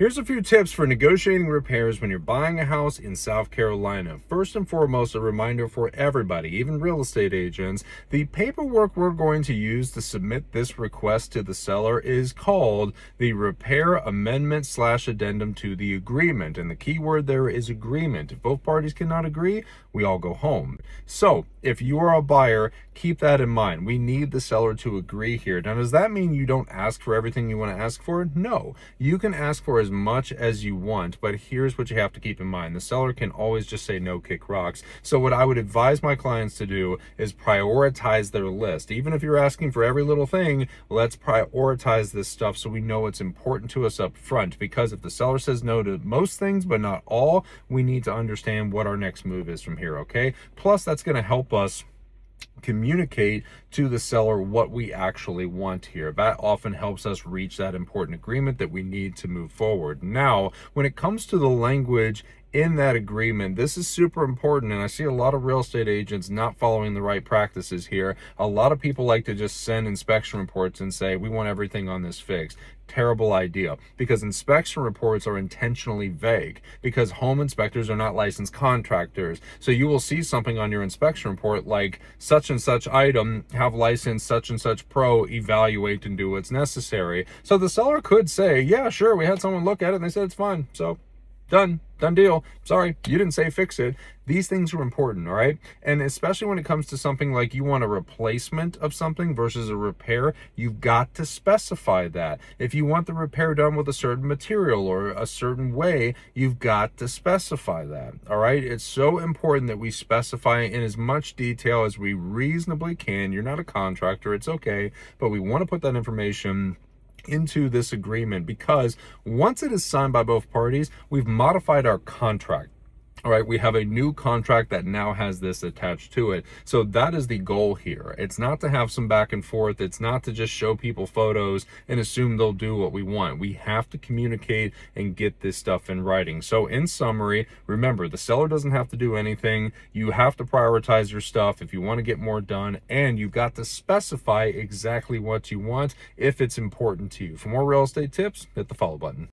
Here's a few tips for negotiating repairs when you're buying a house in South Carolina. First and foremost, a reminder for everybody, even real estate agents, the paperwork we're going to use to submit this request to the seller is called the repair amendment/addendum to the agreement. And the key word there is agreement. If both parties cannot agree, we all go home. So if you are a buyer, keep that in mind. We need the seller to agree here. Now, does that mean you don't ask for everything you want to ask for? No, you can ask for as much as you want, but here's what you have to keep in mind. The seller can always just say no, kick rocks. So what I would advise my clients to do is prioritize their list. Even if you're asking for every little thing, let's prioritize this stuff so we know it's important to us up front, because if the seller says no to most things but not all, we need to understand what our next move is from here, okay? Plus, that's going to help us communicate to the seller what we actually want here. That often helps us reach that important agreement that we need to move forward. Now, when it comes to the language in that agreement, this is super important, and I see a lot of real estate agents not following the right practices here. A lot of people like to just send inspection reports and say, we want everything on this fixed. Terrible idea, because inspection reports are intentionally vague, because home inspectors are not licensed contractors. So you will see something on your inspection report like such and such item, have license such and such pro evaluate and do what's necessary. So the seller could say, yeah, sure, we had someone look at it and they said it's fine, so done deal. Sorry, you didn't say fix it. These things are important, all right? And especially when it comes to something like you want a replacement of something versus a repair, you've got to specify that. If you want the repair done with a certain material or a certain way, you've got to specify that, all right? It's so important that we specify in as much detail as we reasonably can. You're not a contractor, it's okay, but we want to put that information into this agreement, because once it is signed by both parties, we've modified our contract. All right, we have a new contract that now has this attached to it. So that is the goal here. It's not to have some back and forth. It's not to just show people photos and assume they'll do what we want. We have to communicate and get this stuff in writing. So in summary, remember, the seller doesn't have to do anything. You have to prioritize your stuff if you want to get more done, and you've got to specify exactly what you want if it's important to you. For more real estate tips, hit the follow button.